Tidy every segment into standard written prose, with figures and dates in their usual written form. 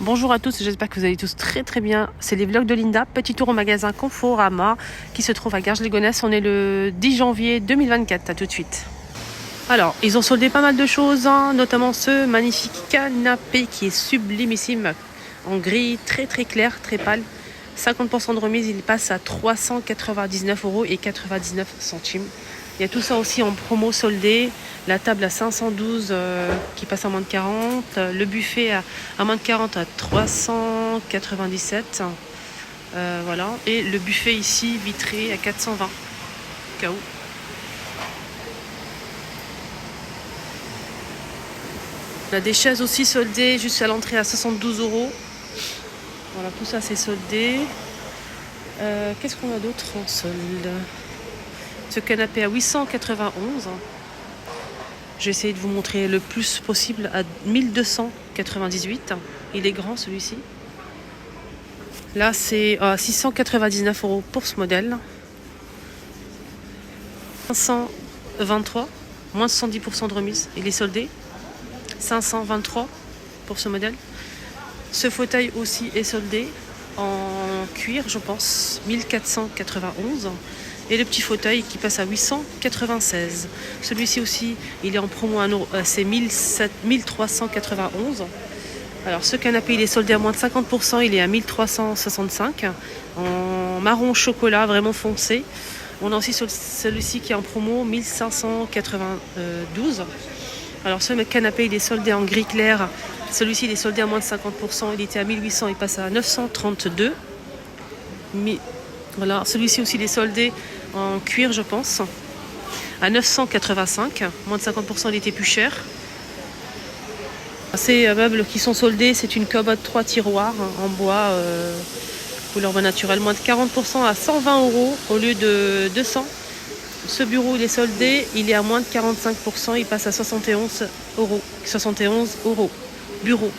Bonjour à tous, j'espère que vous allez tous très bien. C'est les vlogs de Linda, petit tour au magasin Conforama qui se trouve à Garges-les-Gonesse. On est le 10 janvier 2024, à tout de suite. Alors, ils ont soldé pas mal de choses, notamment ce magnifique canapé qui est sublimissime, en gris très clair, très pâle. 50% de remise, il passe à 399,99 €. Il y a tout ça aussi en promo soldé. La table à 512 qui passe à moins de 40. Le buffet à moins de 40 à 397. Voilà. Et le buffet ici vitré à 420. Au cas où. On a des chaises aussi soldées juste à l'entrée à 72 €. Voilà, tout ça c'est soldé. Qu'est-ce qu'on a d'autre en solde? Ce canapé à 891. Je vais essayer de vous montrer le plus possible à 1298. Il est grand celui-ci. Là c'est à 699 € pour ce modèle. 523, moins 70% de remise. Il est soldé. 523 pour ce modèle. Ce fauteuil aussi est soldé en cuir, je pense, 1491. Et le petit fauteuil qui passe à 896. Celui-ci aussi, il est en promo à c'est 1391. Alors ce canapé, il est soldé à moins de 50%, il est à 1365. En marron chocolat, vraiment foncé. On a aussi celui-ci qui est en promo, 1592. Alors ce canapé, il est soldé en gris clair. Celui-ci, il est soldé à moins de 50%. Il était à 1800, il passe à 932. Voilà, celui-ci aussi, il est soldé en cuir, je pense, à 985. Moins de 50%, il était plus cher. Ces meubles qui sont soldés, c'est une commode 3 tiroirs en bois, couleur bois naturel. Moins de 40% à 120 € au lieu de 200. Ce bureau, il est soldé, il est à moins de 45%, il passe à 71 €. 71 €. Bureau.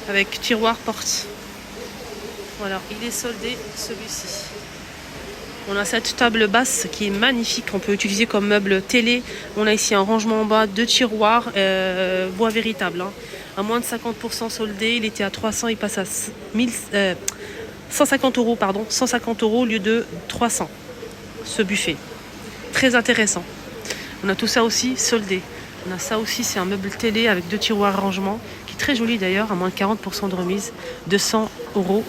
Avec tiroir porte. Voilà, il est soldé celui-ci. On a cette table basse qui est magnifique, on peut utiliser comme meuble télé. On a ici un rangement en bas, 2 tiroirs, bois véritable. À moins de 50% soldé, il était à 300, il passe à 150 €, pardon, 150 € au lieu de 300. Ce buffet, très intéressant. On a tout ça aussi soldé. On a ça aussi, c'est un meuble télé avec 2 tiroirs rangement, qui est très joli d'ailleurs, à moins de 40% de remise, 200 €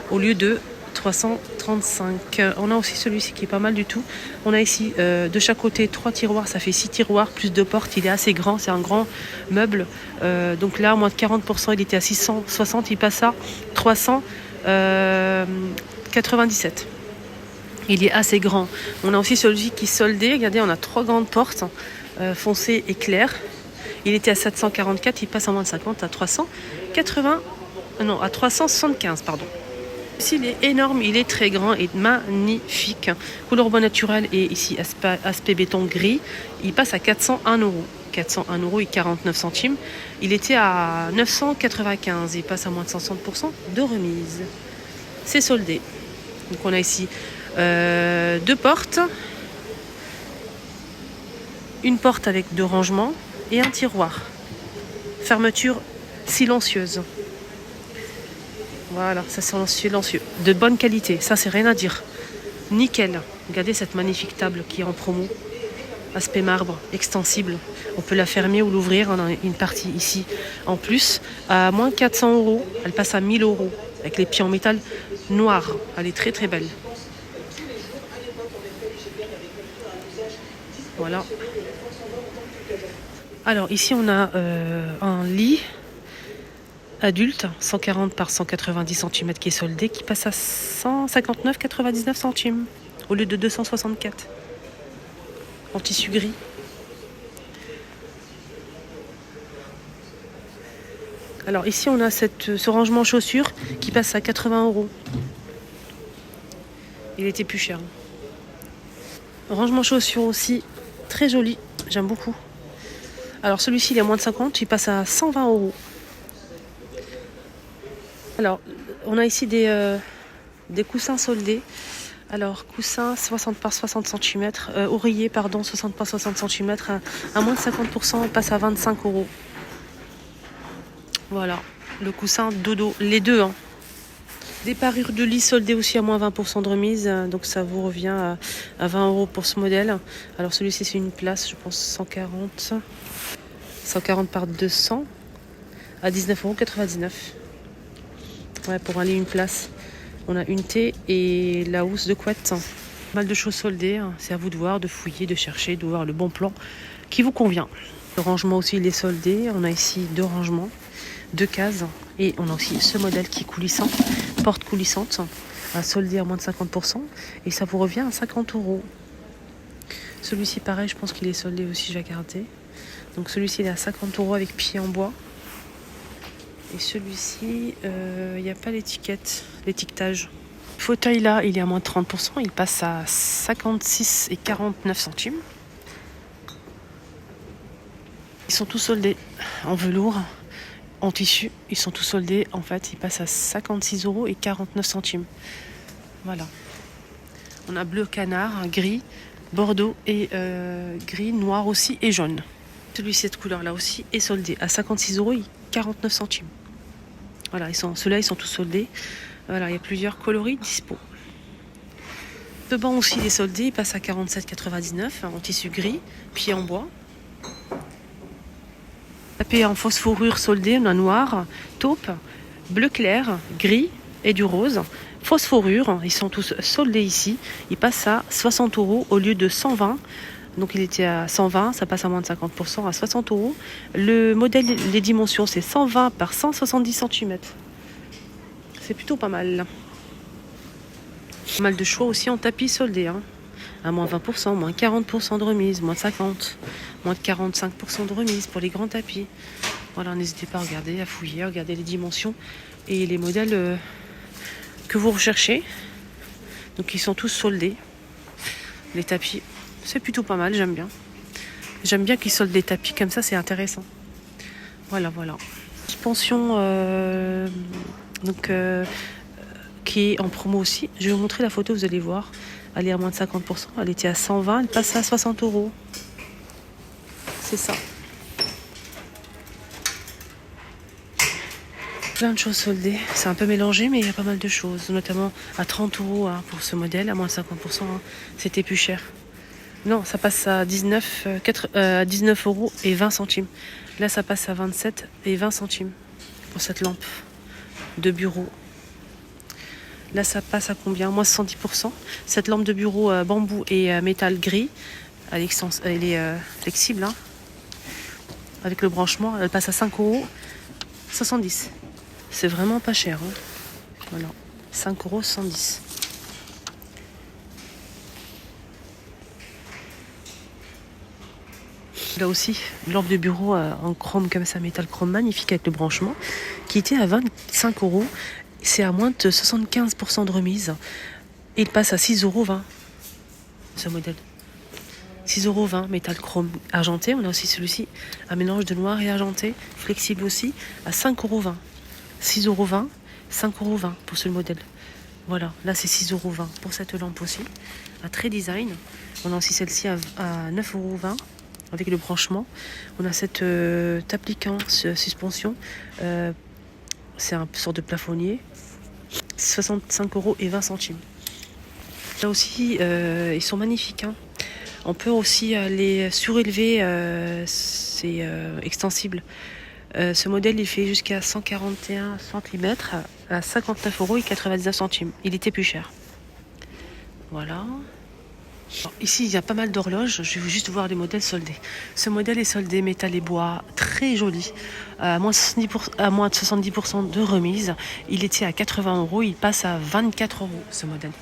au lieu de 335. On a aussi celui-ci qui est pas mal du tout. On a ici de chaque côté 3 tiroirs, ça fait 6 tiroirs plus 2 portes. Il est assez grand, c'est un grand meuble. Donc là, moins de 40%, il était à 660, il passe à 397. Il est assez grand. On a aussi celui qui est soldé. Regardez, on a 3 grandes portes foncées et claires. Il était à 744, il passe à moins de 50 à 375, pardon. Ici, il est énorme, il est très grand et magnifique. Couleur bois naturel et ici aspect béton gris. Il passe à 401 €. 401 € et 49 centimes. Il était à 995. Il passe à moins de 60% de remise. C'est soldé. Donc on a ici 2 portes. Une porte avec 2 rangements et un tiroir. Fermeture silencieuse. Voilà, ça c'est silencieux. De bonne qualité, ça c'est rien à dire. Nickel. Regardez cette magnifique table qui est en promo. Aspect marbre, extensible. On peut la fermer ou l'ouvrir. On a une partie ici en plus. À moins de 400 €. Elle passe à 1000 €. Avec les pieds en métal noir. Elle est très belle. Voilà. Alors ici on a un lit adulte 140 par 190 cm qui est soldé, qui passe à 159,99 centimes au lieu de 264 en tissu gris. Alors ici on a ce rangement chaussures qui passe à 80 €. Il était plus cher. Rangement chaussures aussi très joli, j'aime beaucoup. Alors celui-ci il est à moins de 50, il passe à 120 €. Alors, on a ici des coussins soldés. Alors, coussins 60 par 60 cm, oreiller, pardon, 60 par 60 cm, à moins de 50%, on passe à 25 €. Voilà. le coussin dodo, les deux. Hein. Des parures de lit soldées aussi à moins 20% de remise. Donc ça vous revient à 20 € pour ce modèle. Alors celui-ci c'est une place, je pense 140. 140 par 200 à 19,99 €. Ouais, pour un lit une place. On a une thé et la housse de couette. Pas mal de choses soldées. C'est à vous de voir, de fouiller, de chercher, de voir le bon plan qui vous convient. Le rangement aussi il est soldé. On a ici 2 rangements, 2 cases. Et on a aussi ce modèle qui est coulissant, porte coulissante, à solder à moins de 50%. Et ça vous revient à 50 €. Celui-ci pareil, je pense qu'il est soldé aussi, j'ai regardé. Donc celui-ci il est à 50 € avec pied en bois. Et celui-ci, il n'y a pas l'étiquette, l'étiquetage. Le fauteuil là, il est à moins de 30%, il passe à 56,49 €. Ils sont tous soldés en velours, en tissu. Ils sont tous soldés, en fait, ils passent à 56,49 €. Voilà. On a bleu canard, gris, bordeaux et gris, noir aussi et jaune. Celui-ci, cette couleur-là aussi, est soldé à 56,49 €. Voilà, ceux-là, ils sont tous soldés. Voilà, il y a plusieurs coloris dispo. Le banc aussi, il est soldé, il passe à 47,99 € en tissu gris, pied en bois. Tapé en fausse fourrure soldée, on a noir, taupe, bleu clair, gris et du rose. Fausse fourrure, ils sont tous soldés ici. Il passe à 60 € au lieu de 120 €. Donc il était à 120, ça passe à moins de 50% à 60 €. Le modèle, les dimensions, c'est 120 par 170 cm. C'est plutôt pas mal. Pas mal de choix aussi en tapis soldé. Hein. À moins 20%, moins 40% de remise, moins 50%, moins de 45% de remise pour les grands tapis. Voilà, n'hésitez pas à regarder, à fouiller, à regarder les dimensions et les modèles que vous recherchez. Donc ils sont tous soldés. Les tapis. C'est plutôt pas mal, j'aime bien. J'aime bien qu'ils soldent des tapis comme ça, c'est intéressant. Voilà. Suspension qui est en promo aussi. Je vais vous montrer la photo, vous allez voir. Elle est à moins de 50%. Elle était à 120, elle passe à 60 €. C'est ça. Plein de choses soldées. C'est un peu mélangé, mais il y a pas mal de choses. Notamment à 30 € hein, pour ce modèle, à moins de 50%. Hein. C'était plus cher. Non, ça passe à 19,20 €. Là, ça passe à 27,20 € pour cette lampe de bureau. Là, ça passe à combien? Moins 70%. Cette lampe de bureau bambou et métal gris, elle est flexible. Hein. Avec le branchement, elle passe à 5,70 €. C'est vraiment pas cher. Hein. Voilà, 5,70 €. Là aussi, une lampe de bureau en chrome comme ça, métal chrome magnifique avec le branchement, qui était à 25 €. C'est à moins de 75% de remise. Et il passe à 6,20 € ce modèle. 6,20 €, métal chrome argenté. On a aussi celui-ci, un mélange de noir et argenté, flexible aussi, à 5,20 €. 6,20 €, 5,20 € pour ce modèle. Voilà, là c'est 6,20 € pour cette lampe aussi, à très design. On a aussi celle-ci à 9,20 € avec le branchement. On a cette appliquant suspension. C'est un sorte de plafonnier. 65,20 €. Là aussi, ils sont magnifiques. Hein. On peut aussi les surélever. C'est extensible. Ce modèle, il fait jusqu'à 141 cm à 59,99 €. Il était plus cher. Voilà. Alors, ici, il y a pas mal d'horloges. Je vais juste voir les modèles soldés. Ce modèle est soldé métal et bois, très joli. À moins de 70% de remise. Il était à 80 €. Il passe à 24 € ce modèle.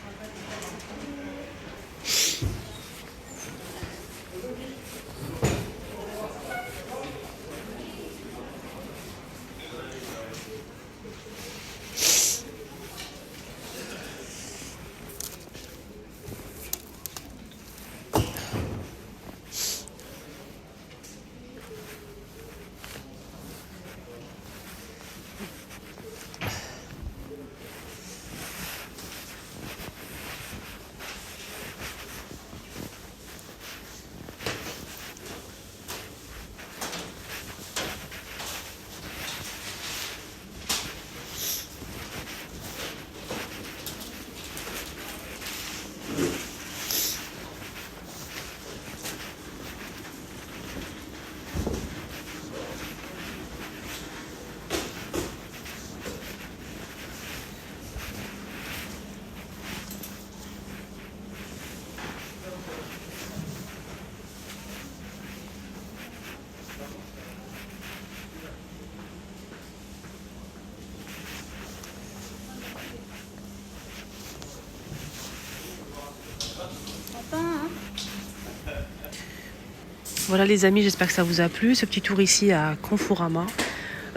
Voilà les amis, j'espère que ça vous a plu, ce petit tour ici à Conforama.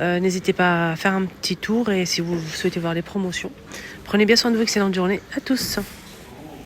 N'hésitez pas à faire un petit tour et si vous souhaitez voir les promotions. Prenez bien soin de vous, excellente journée à tous.